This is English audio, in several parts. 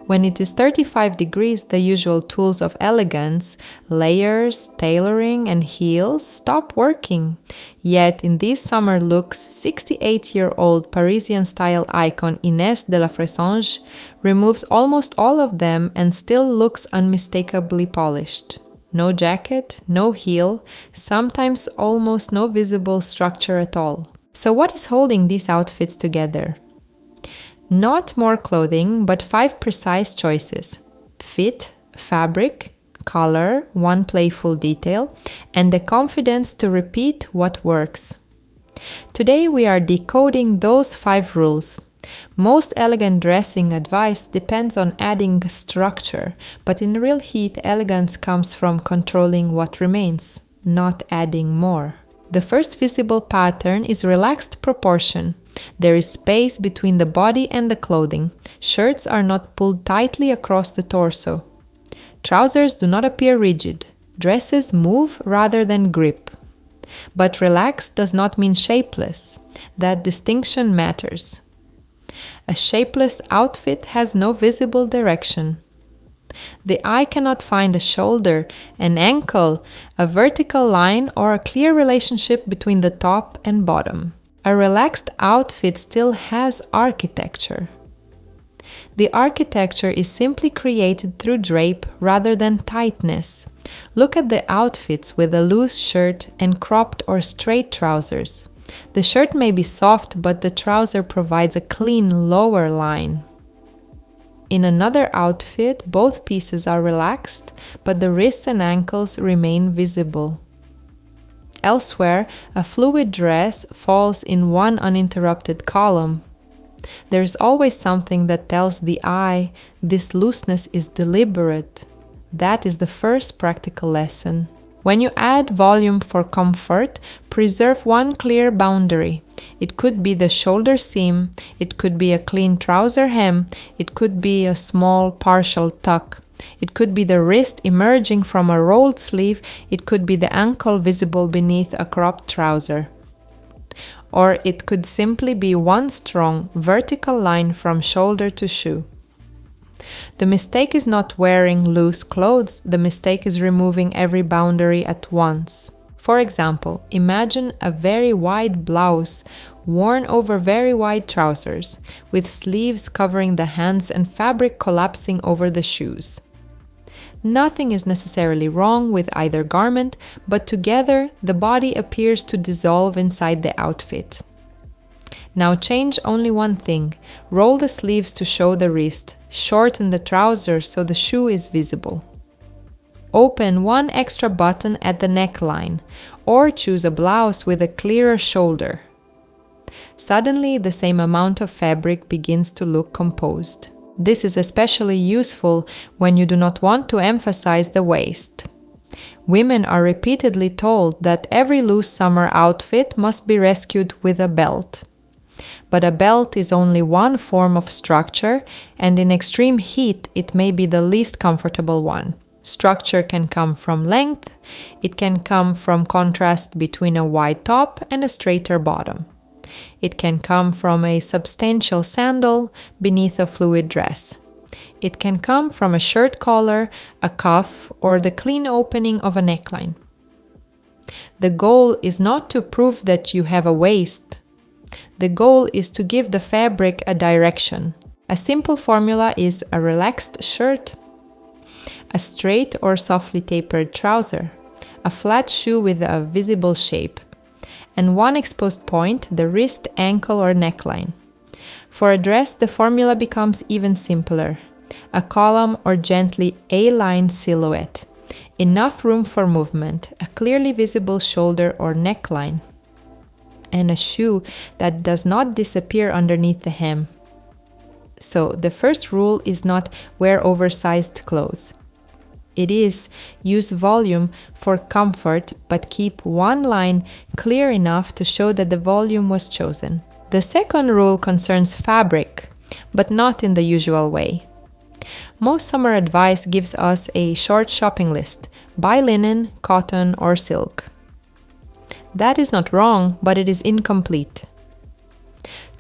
When it is 35 degrees, the usual tools of elegance, layers, tailoring, and heels stop working. Yet in these summer looks, 68-year-old Parisian-style icon Inès de la Fressange removes almost all of them and still looks unmistakably polished. No jacket, no heel, sometimes almost no visible structure at all. So what is holding these outfits together? Not more clothing, but 5 precise choices: fit, fabric, color, one playful detail, and the confidence to repeat what works. Today we are decoding those 5 rules. Most elegant dressing advice depends on adding structure, but in real heat, elegance comes from controlling what remains, not adding more. The first visible pattern is relaxed proportion. There is space between the body and the clothing. Shirts are not pulled tightly across the torso. Trousers do not appear rigid. Dresses move rather than grip. But relaxed does not mean shapeless. That distinction matters. A shapeless outfit has no visible direction. The eye cannot find a shoulder, an ankle, a vertical line, or a clear relationship between the top and bottom. A relaxed outfit still has architecture. The architecture is simply created through drape rather than tightness. Look at the outfits with a loose shirt and cropped or straight trousers. The shirt may be soft, but the trouser provides a clean lower line. In another outfit, both pieces are relaxed, but the wrists and ankles remain visible. Elsewhere, a fluid dress falls in one uninterrupted column. There is always something that tells the eye this looseness is deliberate. That is the first practical lesson. When you add volume for comfort, preserve one clear boundary. It could be the shoulder seam, it could be a clean trouser hem, it could be a small partial tuck. It could be the wrist emerging from a rolled sleeve, it could be the ankle visible beneath a cropped trouser. Or it could simply be one strong, vertical line from shoulder to shoe. The mistake is not wearing loose clothes, the mistake is removing every boundary at once. For example, imagine a very wide blouse worn over very wide trousers, with sleeves covering the hands and fabric collapsing over the shoes. Nothing is necessarily wrong with either garment, but together the body appears to dissolve inside the outfit. Now change only one thing. Roll the sleeves to show the wrist, shorten the trousers so the shoe is visible. Open one extra button at the neckline, or choose a blouse with a clearer shoulder. Suddenly, the same amount of fabric begins to look composed. This is especially useful when you do not want to emphasize the waist. Women are repeatedly told that every loose summer outfit must be rescued with a belt. But a belt is only one form of structure, and in extreme heat it may be the least comfortable one. Structure can come from length, it can come from contrast between a wide top and a straighter bottom. It can come from a substantial sandal beneath a fluid dress. It can come from a shirt collar, a cuff, or the clean opening of a neckline. The goal is not to prove that you have a waist. The goal is to give the fabric a direction. A simple formula is a relaxed shirt, a straight or softly tapered trouser, a flat shoe with a visible shape, and one exposed point, the wrist, ankle, or neckline. For a dress, the formula becomes even simpler. A column or gently A-line silhouette, enough room for movement, a clearly visible shoulder or neckline, and a shoe that does not disappear underneath the hem. So the first rule is not wear oversized clothes. It is use volume for comfort, but keep one line clear enough to show that the volume was chosen. The second rule concerns fabric, but not in the usual way. Most summer advice gives us a short shopping list: buy linen, cotton, or silk. That is not wrong, but it is incomplete.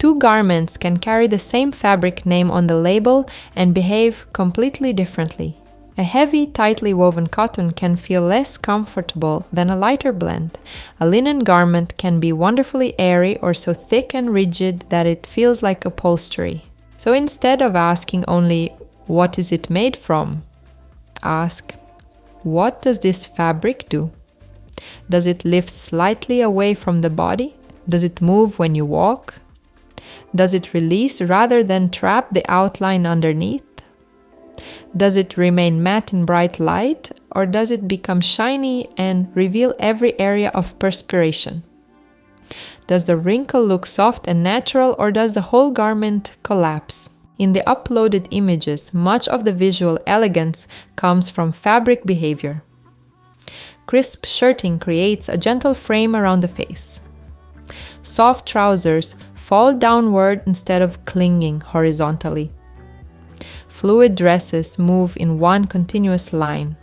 Two garments can carry the same fabric name on the label and behave completely differently. A heavy, tightly woven cotton can feel less comfortable than a lighter blend. A linen garment can be wonderfully airy or so thick and rigid that it feels like upholstery. So instead of asking only, "What is it made from?" ask, "What does this fabric do? Does it lift slightly away from the body? Does it move when you walk? Does it release rather than trap the outline underneath? Does it remain matte in bright light, or does it become shiny and reveal every area of perspiration? Does the wrinkle look soft and natural, or does the whole garment collapse?" In the uploaded images, much of the visual elegance comes from fabric behavior. Crisp shirting creates a gentle frame around the face. Soft trousers fall downward instead of clinging horizontally. Fluid dresses move in one continuous line.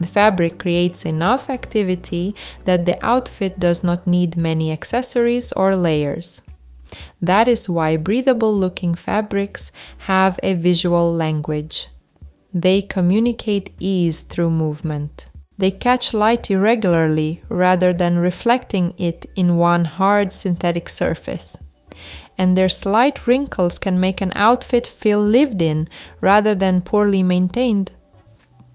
The fabric creates enough activity that the outfit does not need many accessories or layers. That is why breathable-looking fabrics have a visual language. They communicate ease through movement. They catch light irregularly rather than reflecting it in one hard synthetic surface. And their slight wrinkles can make an outfit feel lived in rather than poorly maintained,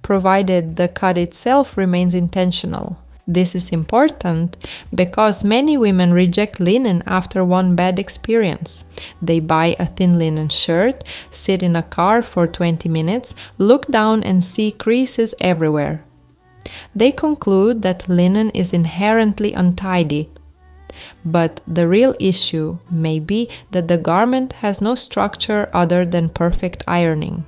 provided the cut itself remains intentional. This is important because many women reject linen after one bad experience. They buy a thin linen shirt, sit in a car for 20 minutes, look down and see creases everywhere. They conclude that linen is inherently untidy. But the real issue may be that the garment has no structure other than perfect ironing.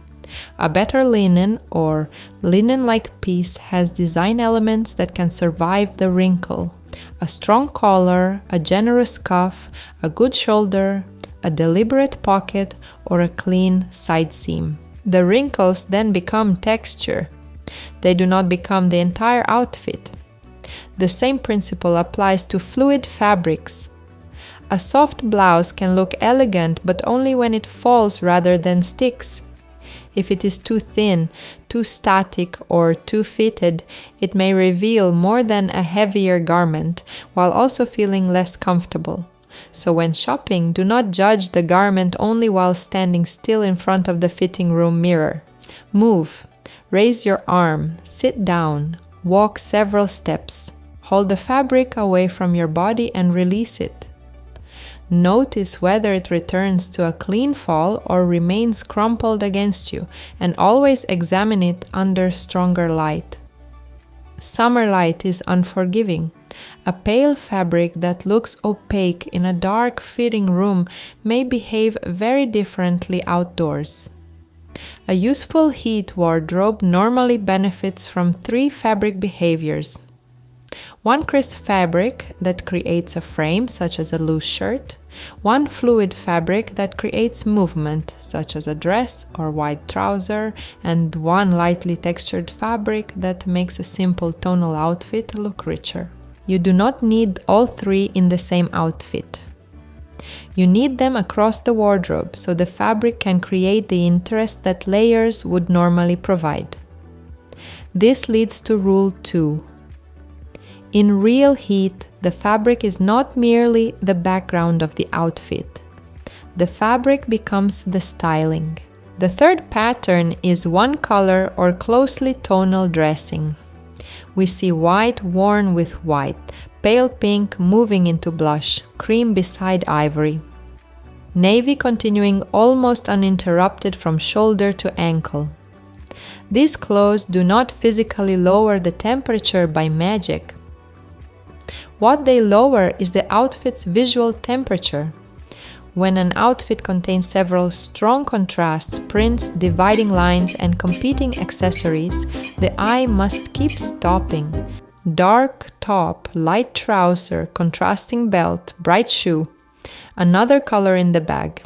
A better linen or linen-like piece has design elements that can survive the wrinkle. A strong collar, a generous cuff, a good shoulder, a deliberate pocket, or a clean side seam. The wrinkles then become texture. They do not become the entire outfit. The same principle applies to fluid fabrics. A soft blouse can look elegant, but only when it falls rather than sticks. If it is too thin, too static, or too fitted, it may reveal more than a heavier garment, while also feeling less comfortable. So when shopping, do not judge the garment only while standing still in front of the fitting room mirror. Move, raise your arm, sit down, walk several steps. Hold the fabric away from your body and release it. Notice whether it returns to a clean fall or remains crumpled against you, and always examine it under stronger light. Summer light is unforgiving. A pale fabric that looks opaque in a dark fitting room may behave very differently outdoors. A useful heat wardrobe normally benefits from 3 fabric behaviors. One crisp fabric that creates a frame, such as a loose shirt. One fluid fabric that creates movement, such as a dress or wide trouser. And one lightly textured fabric that makes a simple tonal outfit look richer. You do not need all 3 in the same outfit. You need them across the wardrobe so the fabric can create the interest that layers would normally provide. This leads to rule 2. In real heat, the fabric is not merely the background of the outfit. The fabric becomes the styling. The third pattern is one color or closely tonal dressing. We see white worn with white, pale pink moving into blush, cream beside ivory. Navy continuing almost uninterrupted from shoulder to ankle. These clothes do not physically lower the temperature by magic. What they lower is the outfit's visual temperature. When an outfit contains several strong contrasts, prints, dividing lines, and competing accessories, the eye must keep stopping. Dark top, light trouser, contrasting belt, bright shoe, another color in the bag.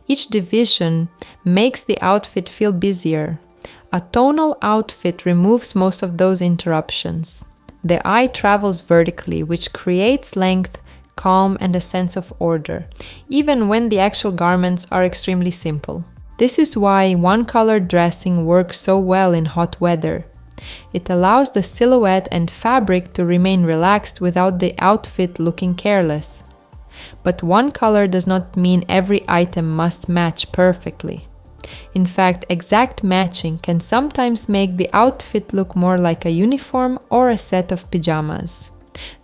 Each division makes the outfit feel busier. A tonal outfit removes most of those interruptions. The eye travels vertically, which creates length, calm, and a sense of order, even when the actual garments are extremely simple. This is why one-color dressing works so well in hot weather. It allows the silhouette and fabric to remain relaxed without the outfit looking careless. But one color does not mean every item must match perfectly. In fact, exact matching can sometimes make the outfit look more like a uniform or a set of pajamas.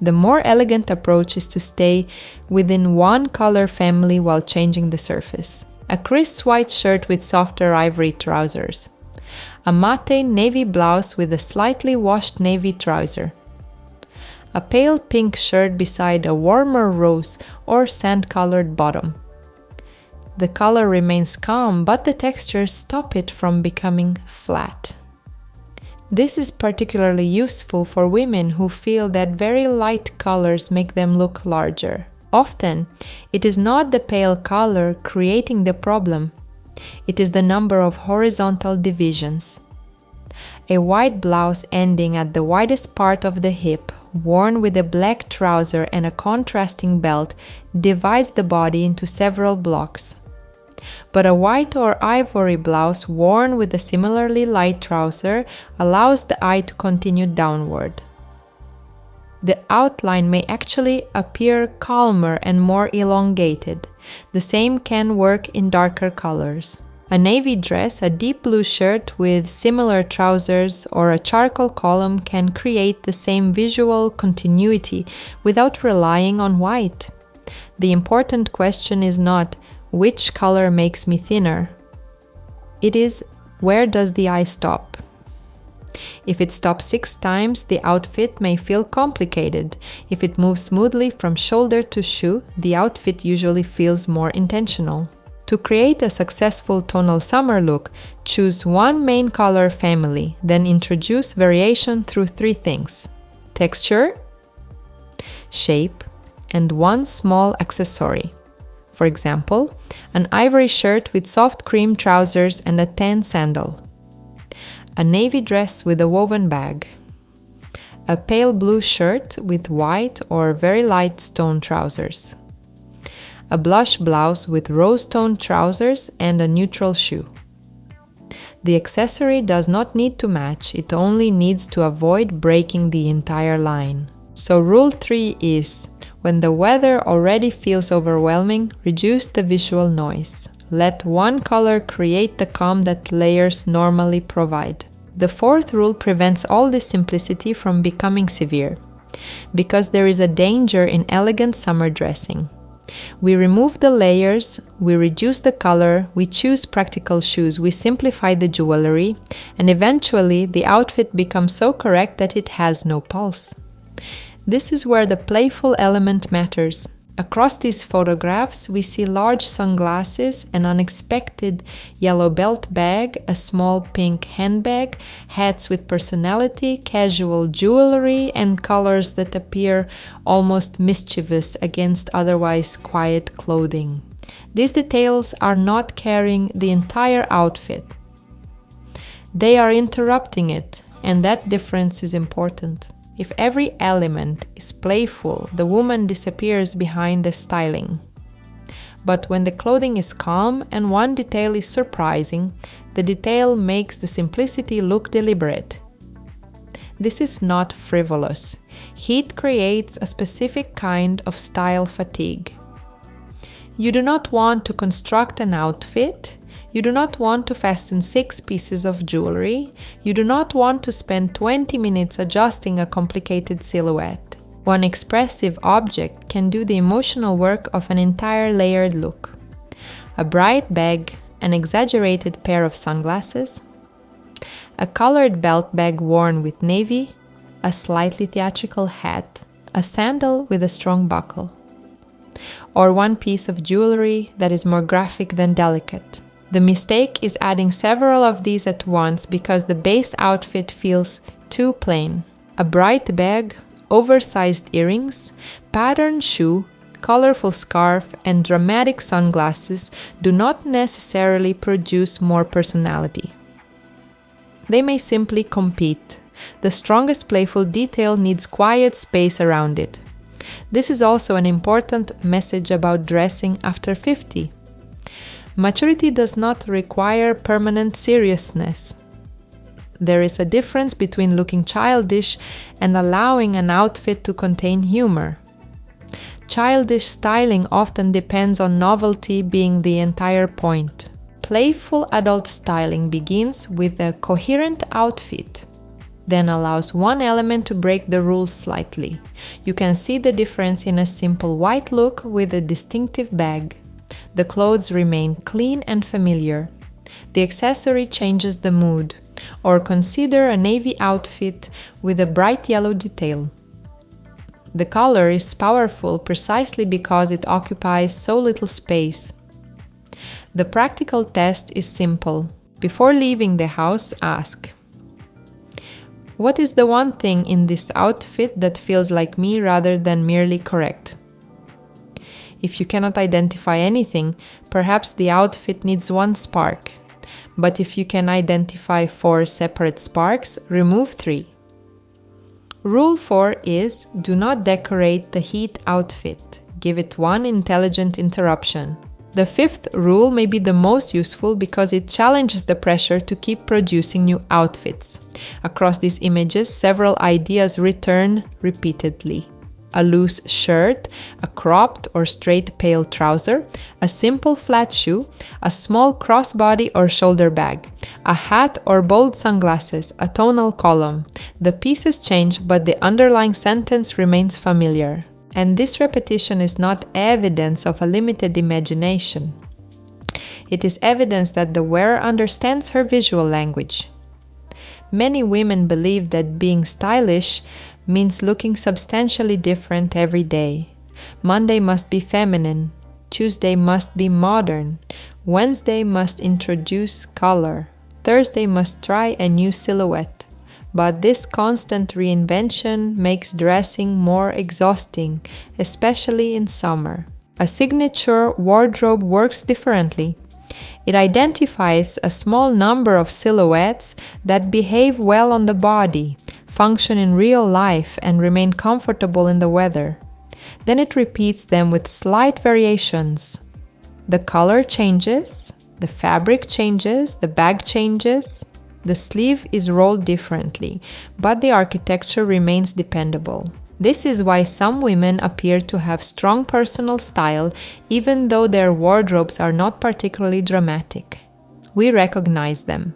The more elegant approach is to stay within one color family while changing the surface. A crisp white shirt with softer ivory trousers. A matte navy blouse with a slightly washed navy trouser. A pale pink shirt beside a warmer rose or sand-colored bottom. The color remains calm, but the textures stop it from becoming flat. This is particularly useful for women who feel that very light colors make them look larger. Often, it is not the pale color creating the problem. It is the number of horizontal divisions. A white blouse ending at the widest part of the hip, worn with a black trouser and a contrasting belt, divides the body into several blocks. But a white or ivory blouse worn with a similarly light trouser allows the eye to continue downward. The outline may actually appear calmer and more elongated. The same can work in darker colors. A navy dress, a deep blue shirt with similar trousers, or a charcoal column can create the same visual continuity without relying on white. The important question is not, which color makes me thinner? It is, where does the eye stop? If it stops 6 times, the outfit may feel complicated. If it moves smoothly from shoulder to shoe, the outfit usually feels more intentional. To create a successful tonal summer look, choose one main color family, then introduce variation through 3 things: texture, shape, and one small accessory. For example, an ivory shirt with soft cream trousers and a tan sandal. A navy dress with a woven bag. A pale blue shirt with white or very light stone trousers. A blush blouse with rose-toned trousers and a neutral shoe. The accessory does not need to match, it only needs to avoid breaking the entire line. So rule 3 is, when the weather already feels overwhelming, reduce the visual noise. Let one color create the calm that layers normally provide. The 4th rule prevents all this simplicity from becoming severe, because there is a danger in elegant summer dressing. We remove the layers, we reduce the color, we choose practical shoes, we simplify the jewelry, and eventually the outfit becomes so correct that it has no pulse. This is where the playful element matters. Across these photographs, we see large sunglasses, an unexpected yellow belt bag, a small pink handbag, hats with personality, casual jewelry, and colors that appear almost mischievous against otherwise quiet clothing. These details are not carrying the entire outfit. They are interrupting it, and that difference is important. If every element is playful, the woman disappears behind the styling. But when the clothing is calm and one detail is surprising, the detail makes the simplicity look deliberate. This is not frivolous. Heat creates a specific kind of style fatigue. You do not want to construct an outfit. You do not want to fasten 6 pieces of jewelry. You do not want to spend 20 minutes adjusting a complicated silhouette. One expressive object can do the emotional work of an entire layered look. A bright bag, an exaggerated pair of sunglasses, a colored belt bag worn with navy, a slightly theatrical hat, a sandal with a strong buckle, or one piece of jewelry that is more graphic than delicate. The mistake is adding several of these at once because the base outfit feels too plain. A bright bag, oversized earrings, patterned shoe, colorful scarf, and dramatic sunglasses do not necessarily produce more personality. They may simply compete. The strongest playful detail needs quiet space around it. This is also an important message about dressing after 50. Maturity does not require permanent seriousness. There is a difference between looking childish and allowing an outfit to contain humor. Childish styling often depends on novelty being the entire point. Playful adult styling begins with a coherent outfit, then allows one element to break the rules slightly. You can see the difference in a simple white look with a distinctive bag. The clothes remain clean and familiar. The accessory changes the mood. Or consider a navy outfit with a bright yellow detail. The color is powerful precisely because it occupies so little space. The practical test is simple. Before leaving the house, ask, what is the one thing in this outfit that feels like me rather than merely correct? If you cannot identify anything, perhaps the outfit needs one spark. But if you can identify 4 separate sparks, remove 3. Rule 4 is, do not decorate the heat outfit. Give it one intelligent interruption. The 5th rule may be the most useful because it challenges the pressure to keep producing new outfits. Across these images, several ideas return repeatedly. A loose shirt, a cropped or straight pale trouser, a simple flat shoe, a small crossbody or shoulder bag, a hat or bold sunglasses, a tonal column. The pieces change, but the underlying sentence remains familiar. And this repetition is not evidence of a limited imagination. It is evidence that the wearer understands her visual language. Many women believe that being stylish means looking substantially different every day. Monday must be feminine, Tuesday must be modern, Wednesday must introduce color, Thursday must try a new silhouette. But this constant reinvention makes dressing more exhausting, especially in summer. A signature wardrobe works differently. It identifies a small number of silhouettes that behave well on the body, function in real life, and remain comfortable in the weather. Then it repeats them with slight variations. The color changes, the fabric changes, the bag changes, the sleeve is rolled differently, but the architecture remains dependable. This is why some women appear to have strong personal style, even though their wardrobes are not particularly dramatic. We recognize them.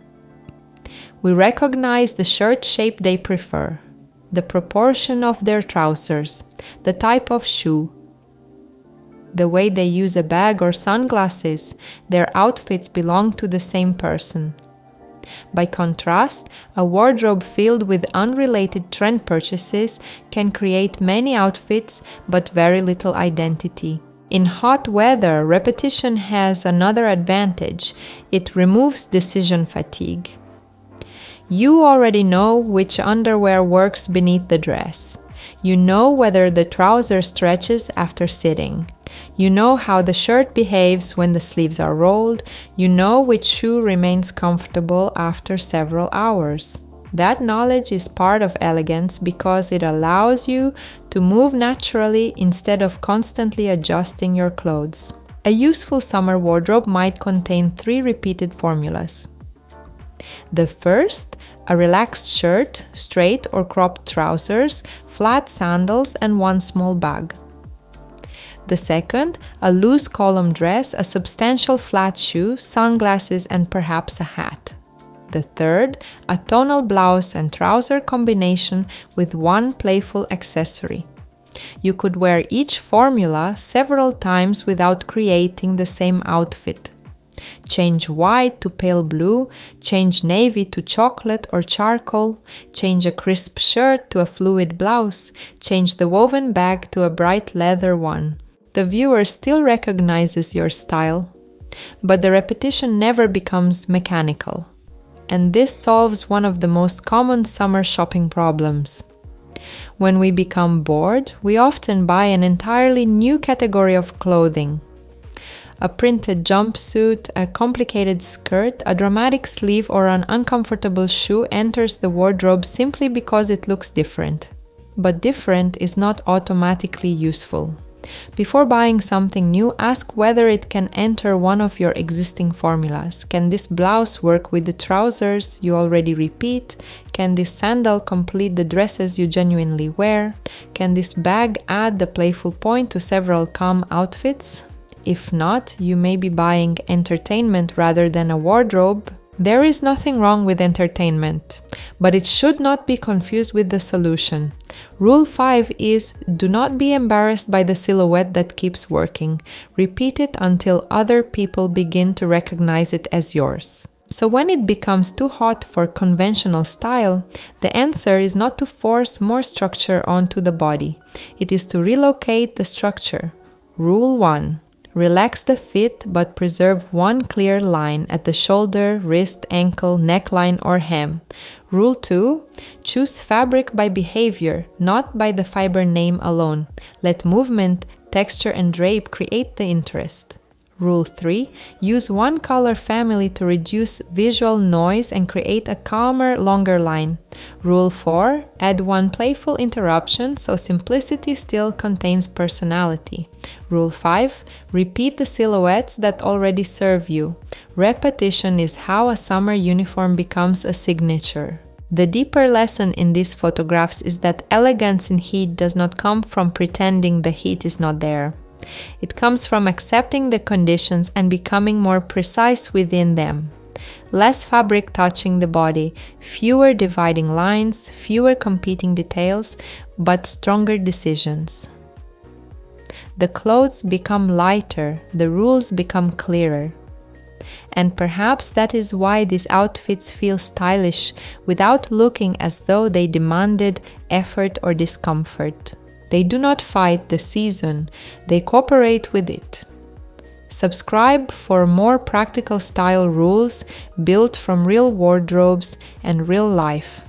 We recognize the shirt shape they prefer, the proportion of their trousers, the type of shoe, the way they use a bag or sunglasses. Their outfits belong to the same person. By contrast, a wardrobe filled with unrelated trend purchases can create many outfits but very little identity. In hot weather, repetition has another advantage. It removes decision fatigue. You already know which underwear works beneath the dress. You know whether the trouser stretches after sitting. You know how the shirt behaves when the sleeves are rolled. You know which shoe remains comfortable after several hours. That knowledge is part of elegance because it allows you to move naturally instead of constantly adjusting your clothes. A useful summer wardrobe might contain 3 repeated formulas. The first, a relaxed shirt, straight or cropped trousers, flat sandals, and 1 small bag. The second, a loose column dress, a substantial flat shoe, sunglasses, and perhaps a hat. The third, a tonal blouse and trouser combination with 1 playful accessory. You could wear each formula several times without creating the same outfit. Change white to pale blue, change navy to chocolate or charcoal, change a crisp shirt to a fluid blouse, change the woven bag to a bright leather one. The viewer still recognizes your style, but the repetition never becomes mechanical. And this solves one of the most common summer shopping problems. When we become bored, we often buy an entirely new category of clothing. A printed jumpsuit, a complicated skirt, a dramatic sleeve, or an uncomfortable shoe enters the wardrobe simply because it looks different. but different is not automatically useful. Before buying something new, ask whether it can enter one of your existing formulas. Can this blouse work with the trousers you already repeat? Can this sandal complete the dresses you genuinely wear? Can this bag add the playful point to several calm outfits? If not, you may be buying entertainment rather than a wardrobe. There is nothing wrong with entertainment, but it should not be confused with the solution. Rule 5 is, do not be embarrassed by the silhouette that keeps working. Repeat it until other people begin to recognize it as yours. So when it becomes too hot for conventional style, the answer is not to force more structure onto the body. It is to relocate the structure. Rule 1. Relax the fit but preserve one clear line at the shoulder, wrist, ankle, neckline, or hem. Rule 2. Choose fabric by behavior, not by the fiber name alone. Let movement, texture, and drape create the interest. Rule 3. Use one color family to reduce visual noise and create a calmer, longer line. Rule 4. Add one playful interruption so simplicity still contains personality. Rule 5. Repeat the silhouettes that already serve you. Repetition is how a summer uniform becomes a signature. The deeper lesson in these photographs is that elegance in heat does not come from pretending the heat is not there. It comes from accepting the conditions and becoming more precise within them. Less fabric touching the body, fewer dividing lines, fewer competing details, but stronger decisions. The clothes become lighter, the rules become clearer. And perhaps that is why these outfits feel stylish without looking as though they demanded effort or discomfort. They do not fight the season, they cooperate with it. Subscribe for more practical style rules built from real wardrobes and real life.